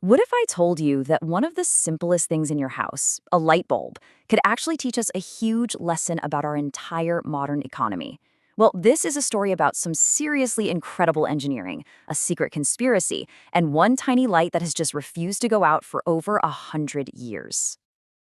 What if I told you that one of the simplest things in your house, a light bulb, could actually teach us a huge lesson about our entire modern economy? Well, this is a story about some seriously incredible engineering, a secret conspiracy, and one tiny light that has just refused to go out for over 100 years.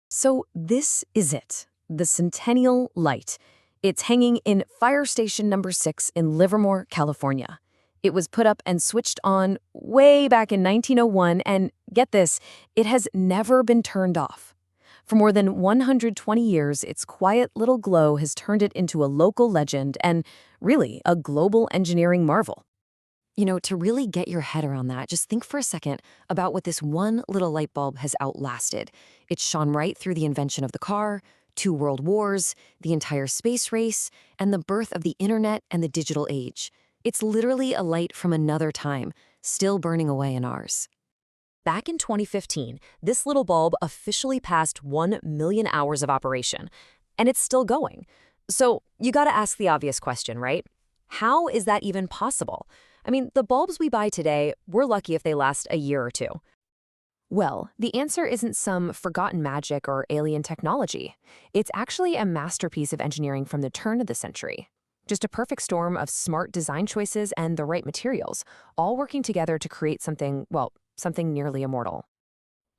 So this is it, the Centennial Light. It's hanging in Fire Station number 6 in Livermore, California. It was put up and switched on way back in 1901, and get this, it has never been turned off. For more than 120 years, its quiet little glow has turned it into a local legend and, really, a global engineering marvel. To really get your head around that, just think for a second about what this one little light bulb has outlasted. It shone right through the invention of the car, 2 world wars, the entire space race, and the birth of the internet and the digital age. It's literally a light from another time, still burning away in ours. Back in 2015, this little bulb officially passed 1 million hours of operation, and it's still going. So you gotta ask the obvious question, right? How is that even possible? I mean, the bulbs we buy today, we're lucky if they last a year or two. Well, the answer isn't some forgotten magic or alien technology. It's actually a masterpiece of engineering from the turn of the century. Just a perfect storm of smart design choices and the right materials, all working together to create something, well, something nearly immortal.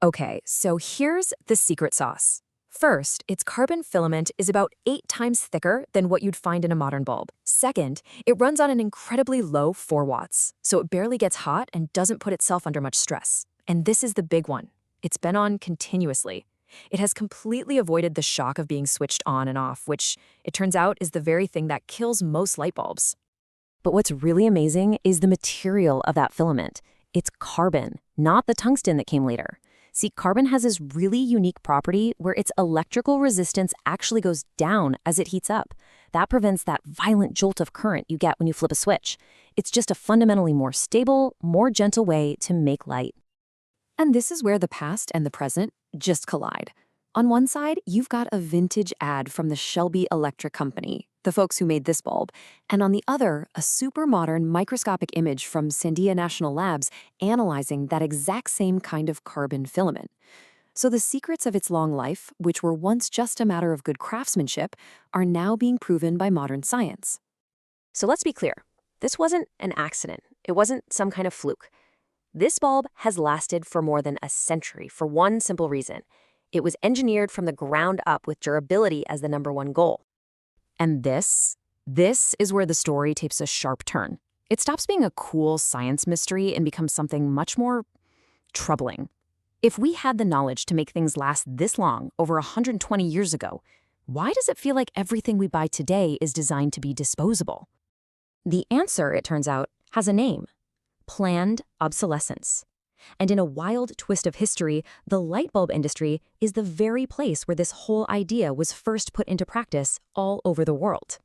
Okay, so here's the secret sauce. First, its carbon filament is about 8 times thicker than what you'd find in a modern bulb. Second, it runs on an incredibly low 4 watts, so it barely gets hot and doesn't put itself under much stress. And this is the big one. It's been on continuously. It has completely avoided the shock of being switched on and off, which, it turns out, is the very thing that kills most light bulbs. But what's really amazing is the material of that filament. It's carbon, not the tungsten that came later. See, carbon has this really unique property where its electrical resistance actually goes down as it heats up. That prevents that violent jolt of current you get when you flip a switch. It's just a fundamentally more stable, more gentle way to make light. And this is where the past and the present just collide. On one side, you've got a vintage ad from the Shelby Electric Company, the folks who made this bulb, and on the other, a super modern microscopic image from Sandia National Labs analyzing that exact same kind of carbon filament. So the secrets of its long life, which were once just a matter of good craftsmanship, are now being proven by modern science. So let's be clear. This wasn't an accident. It wasn't some kind of fluke. This bulb has lasted for more than a century for one simple reason. It was engineered from the ground up with durability as the #1 goal. And this is where the story takes a sharp turn. It stops being a cool science mystery and becomes something much more troubling. If we had the knowledge to make things last this long, over 120 years ago, why does it feel like everything we buy today is designed to be disposable? The answer, it turns out, has a name: planned obsolescence. And in a wild twist of history, the light bulb industry is the very place where this whole idea was first put into practice all over the world.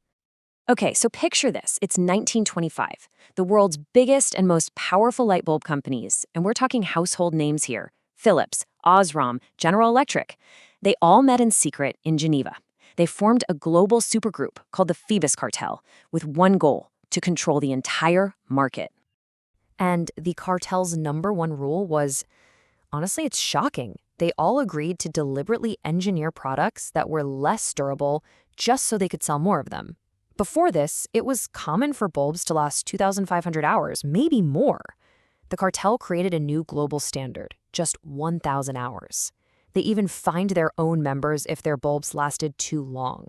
Okay, so picture this. It's 1925. The world's biggest and most powerful light bulb companies, and we're talking household names here: Philips, Osram, General Electric. They all met in secret in Geneva. They formed a global supergroup called the Phoebus cartel with one goal: to control the entire market. And the cartel's #1 rule was, honestly, it's shocking. They all agreed to deliberately engineer products that were less durable just so they could sell more of them. Before this, it was common for bulbs to last 2,500 hours, maybe more. The cartel created a new global standard, just 1,000 hours. They even fined their own members if their bulbs lasted too long.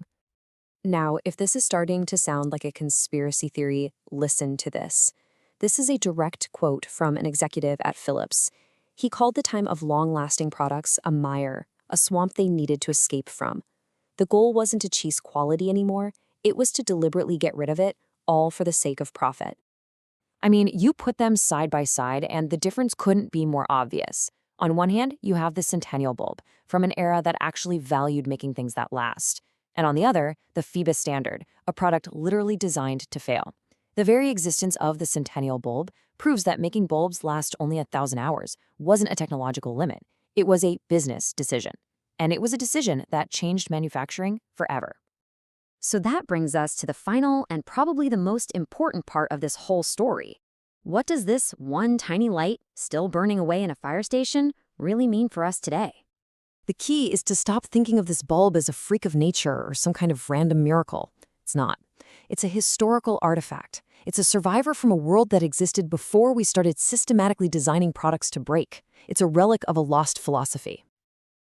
Now, if this is starting to sound like a conspiracy theory, listen to this. This is a direct quote from an executive at Philips. He called the time of long-lasting products a mire, a swamp they needed to escape from. The goal wasn't to chase quality anymore, it was to deliberately get rid of it, all for the sake of profit. I mean, you put them side by side and the difference couldn't be more obvious. On one hand, you have the Centennial Bulb, from an era that actually valued making things that last. And on the other, the Phoebus standard, a product literally designed to fail. The very existence of the Centennial Bulb proves that making bulbs last only 1,000 hours wasn't a technological limit. It was a business decision. And it was a decision that changed manufacturing forever. So that brings us to the final and probably the most important part of this whole story. What does this one tiny light, still burning away in a fire station, really mean for us today? The key is to stop thinking of this bulb as a freak of nature or some kind of random miracle. It's not. It's a historical artifact. It's a survivor from a world that existed before we started systematically designing products to break. It's a relic of a lost philosophy.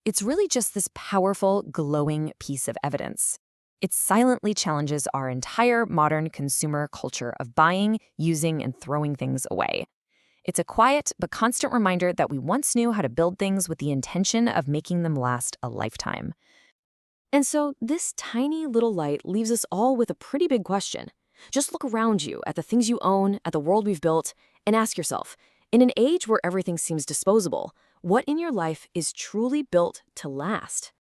It's really just this powerful, glowing piece of evidence. It silently challenges our entire modern consumer culture of buying, using, and throwing things away. It's a quiet but constant reminder that we once knew how to build things with the intention of making them last a lifetime. And so this tiny little light leaves us all with a pretty big question. Just look around you at the things you own, at the world we've built, and ask yourself, in an age where everything seems disposable, what in your life is truly built to last?